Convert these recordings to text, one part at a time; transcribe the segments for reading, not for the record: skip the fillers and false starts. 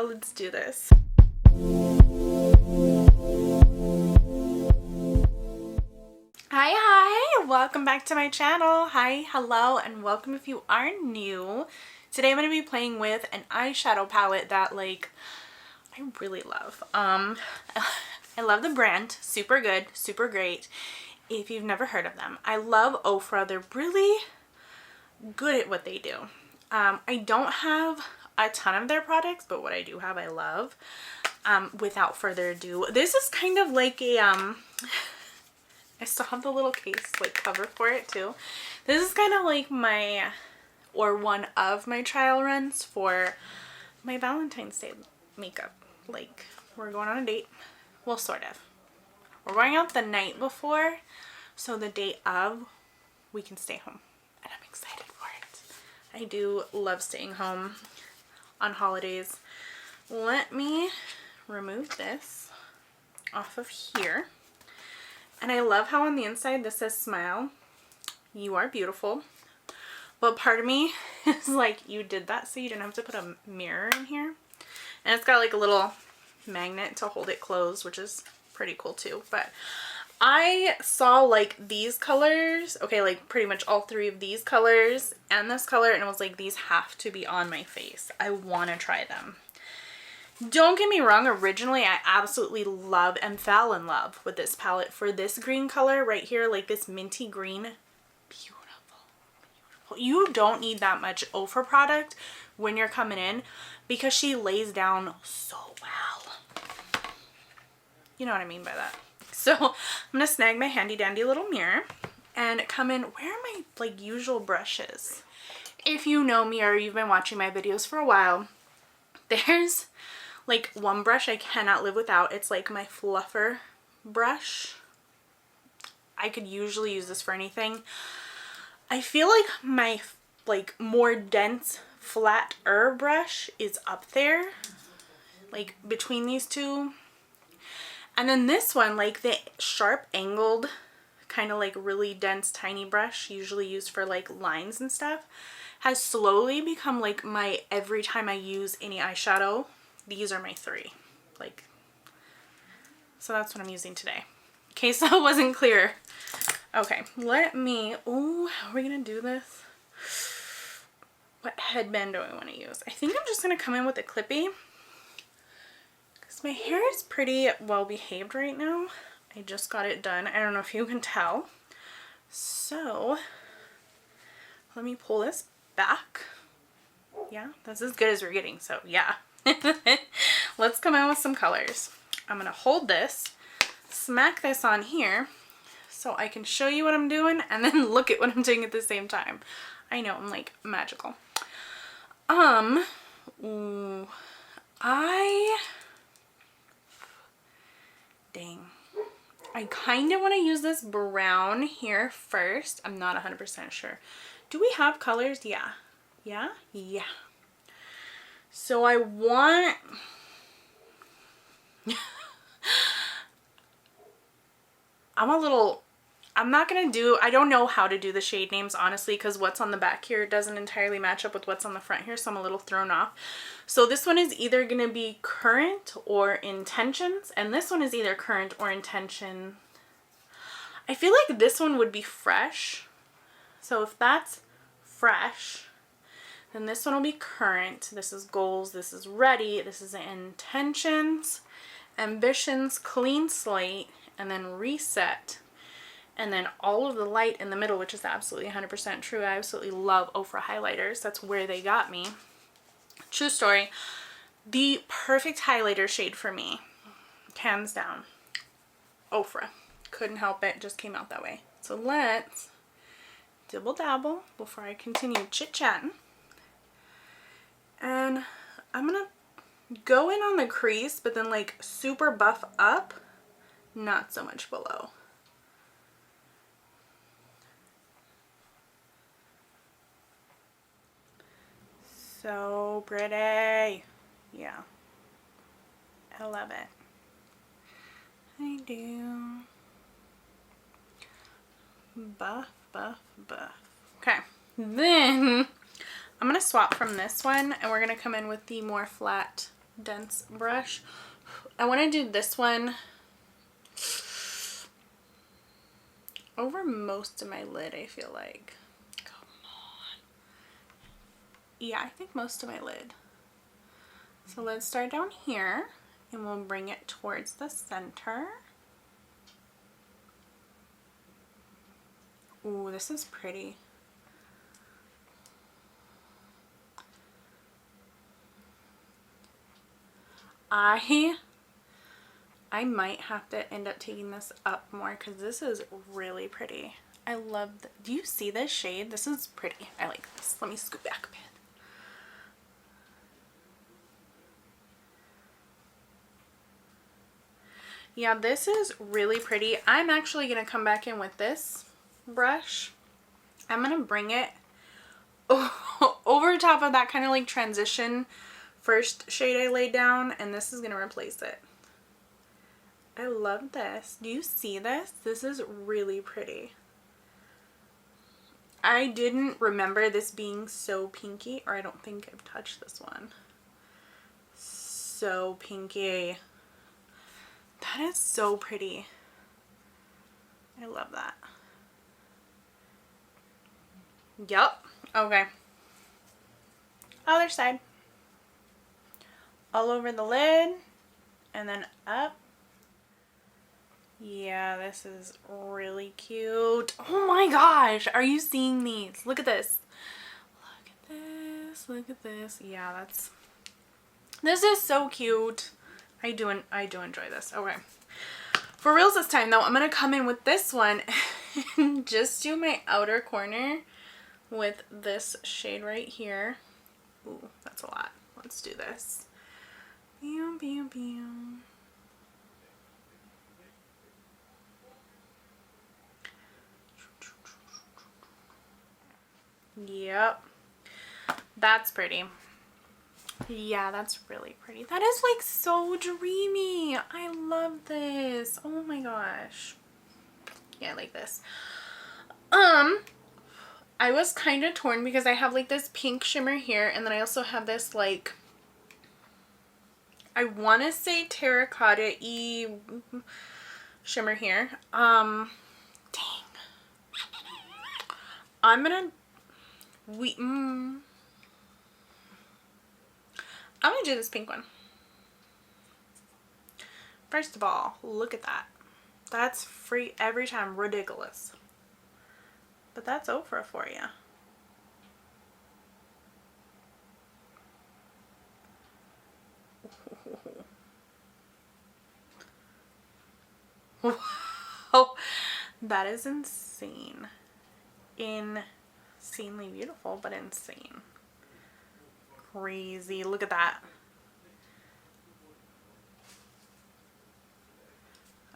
Let's do this. Hi, welcome back to my channel. Hi, hello, and welcome if you are new. Today I'm going to be playing with an eyeshadow palette that I really love. I love the brand, super good, super great. If you've never heard of them, I love Ofra. They're really good at what they do. I don't have a ton of their products, but what I do have I love. Without further ado, this is kind of like a I still have the little case cover for it too. This is kind of like one of my trial runs for my Valentine's Day makeup. We're going on a date. Well, sort of. We're going out the night before, so the day of we can stay home, and I'm excited for it. I do love staying home on holidays. Let me remove this off of here. And I love how on the inside this says smile. You are beautiful. But part of me is like, you did that so you didn't have to put a mirror in here. And it's got a little magnet to hold it closed, which is pretty cool too. But I saw these colors, okay, pretty much all three of these colors and this color, and it was these have to be on my face. I want to try them. Don't get me wrong, originally I absolutely love and fell in love with this palette for this green color right here, this minty green. Beautiful, beautiful. You don't need that much Ofra product when you're coming in because she lays down so well. You know what I mean by that. So I'm going to snag my handy dandy little mirror and come in. Where are my usual brushes? If you know me or you've been watching my videos for a while, there's one brush I cannot live without. It's my fluffer brush. I could usually use this for anything. I feel like my more dense flatter brush is up there, between these two. And then this one, the sharp angled kind of really dense tiny brush usually used for lines and stuff, has slowly become my every time I use any eyeshadow. These are my three. So that's what I'm using today. In case that wasn't clear. Okay, let me, oh, how are we gonna do this? What headband do I want to use? I think I'm just gonna come in with a clippy. My hair is pretty well behaved right now. I just got it done. I don't know if you can tell. So let me pull this back. Yeah, that's as good as we're getting. So yeah, let's come in with some colors. I'm going to hold this, smack this on here so I can show you what I'm doing and then look at what I'm doing at the same time. I know, I'm magical. Dang. I kind of want to use this brown here first. I'm not 100% sure. Do we have colors? Yeah. Yeah? Yeah. So I want... I'm not going to do... I don't know how to do the shade names, honestly, because what's on the back here doesn't entirely match up with what's on the front here, so I'm a little thrown off. So this one is either going to be Current or Intentions, and this one is either Current or Intention. I feel like this one would be Fresh. So if that's Fresh, then this one will be Current. This is Goals. This is Ready. This is Intentions, Ambitions, Clean Slate, and then Reset. And then all of the light in the middle, which is absolutely 100% true. I absolutely love Ofra highlighters. That's where they got me. True story. The perfect highlighter shade for me, hands down, Ofra. Couldn't help it. Just came out that way. So let's dibble dabble before I continue chit-chatting. And I'm going to go in on the crease, but then super buff up, not so much below. So pretty. Yeah. I love it. I do. Buff, buff, buff. Okay. Then I'm going to swap from this one and we're going to come in with the more flat dense brush. I want to do this one over most of my lid, I feel like. Come on. Yeah, I think most of my lid. So let's start down here and we'll bring it towards the center. Ooh, this is pretty. I might have to end up taking this up more because this is really pretty. I love do you see this shade? This is pretty. I like this. Let me scoot back a bit. Yeah, this is really pretty. I'm actually going to come back in with this brush. I'm going to bring it over top of that kind of like transition first shade I laid down, and this is going to replace it. I love this. Do you see this? This is really pretty. I didn't remember this being so pinky, or I don't think I've touched this one. So pinky. That is so pretty. I love that. Yup. Okay. Other side. All over the lid and then up. Yeah, this is really cute. Oh my gosh, are you seeing these? Look at this. Look at this. Look at this. Yeah, this is so cute. I do enjoy this. Okay. For reals this time though, I'm going to come in with this one and just do my outer corner with this shade right here. Ooh, that's a lot. Let's do this. Bam, bam, bam. Yep. That's pretty. Yeah, that's really pretty. That is like so dreamy. I love this. Oh my gosh. Yeah, I like this. I was kind of torn because I have like this pink shimmer here, and then I also have this like, I want to say terracotta-y shimmer here. Dang. I'm gonna do this pink one. First of all, look at that. That's free every time. Ridiculous. But that's Ofra for you. Oh, that is insane. Insanely beautiful, but insane. Crazy. Look at that.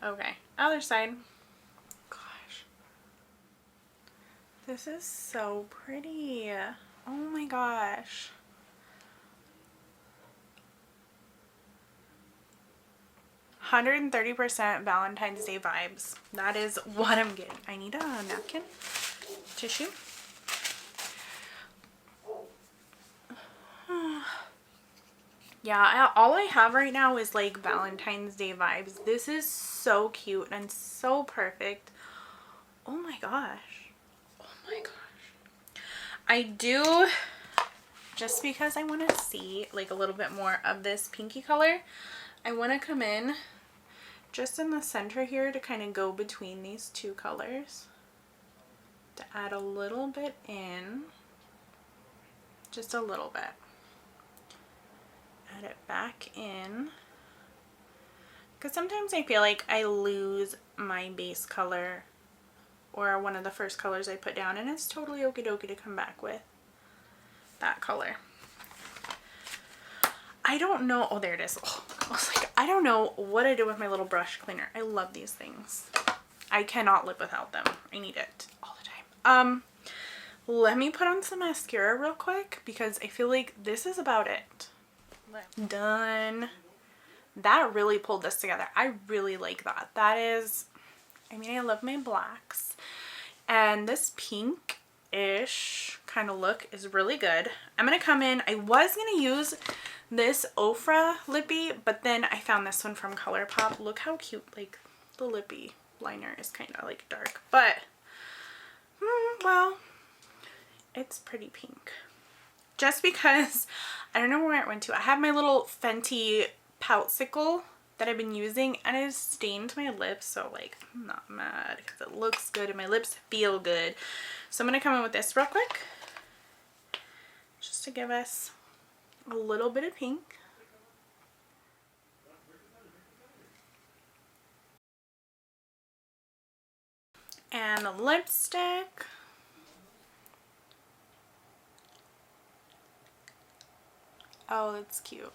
Okay, other side. Gosh. This is so pretty. Oh my gosh. $130% Valentine's Day vibes. That is what I'm getting. I need a napkin. Tissue. Yeah, all I have right now is like Valentine's Day vibes. This is so cute and so perfect. Oh my gosh. Oh my gosh. I do, just because I want to see like a little bit more of this pinky color, I want to come in just in the center here to kind of go between these two colors to add a little bit in. Just a little bit. Add it back in, because sometimes I feel like I lose my base color or one of the first colors I put down, and it's totally okie dokie to come back with that color. I don't know. Oh, there it is. Oh, I was like, I don't know what I did with my little brush cleaner. I love these things. I cannot live without them. I need it all the time. Let me put on some mascara real quick because I feel like this is about it. Done. That really pulled this together. I really like that. That is, I mean, I love my blacks, and this pink ish kind of look is really good. I'm gonna come in, I was gonna use this Ofra lippy, but then I found this one from ColourPop. Look how cute, like the lippy liner is kind of like dark, but well, it's pretty pink. Just because, I don't know where it went to. I have my little Fenty Poutsicle that I've been using and it stained my lips, so like I'm not mad because it looks good and my lips feel good. So I'm going to come in with this real quick just to give us a little bit of pink. And the lipstick. Oh, that's cute.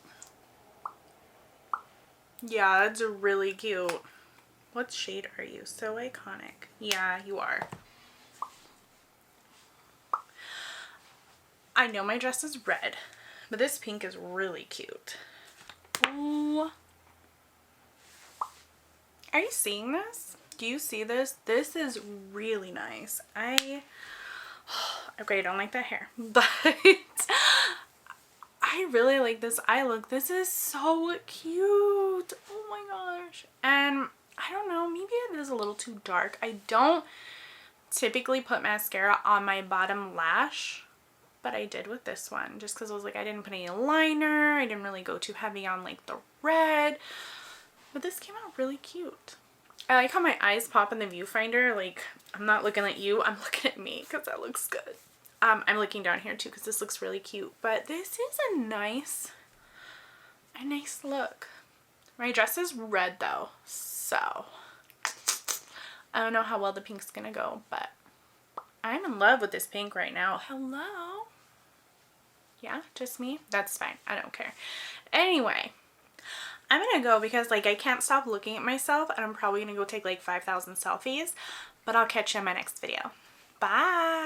Yeah, that's really cute. What shade are you? So iconic. Yeah, you are. I know my dress is red, but this pink is really cute. Ooh. Are you seeing this? Do you see this? This is really nice. Okay, I don't like that hair, but I really like this eye look. This is so cute. Oh my gosh. And I don't know, maybe it is a little too dark. I don't typically put mascara on my bottom lash, but I did with this one just because I was like, I didn't put any liner. I didn't really go too heavy on like the red, but this came out really cute. I like how my eyes pop in the viewfinder. Like, I'm not looking at you, I'm looking at me because that looks good. I'm looking down here too because this looks really cute, but this is a nice look. My dress is red though, so I don't know how well the pink's gonna go, but I'm in love with this pink right now. Hello? Yeah, just me? That's fine. I don't care. Anyway, I'm gonna go because like I can't stop looking at myself and I'm probably gonna go take like 5,000 selfies, but I'll catch you in my next video. Bye!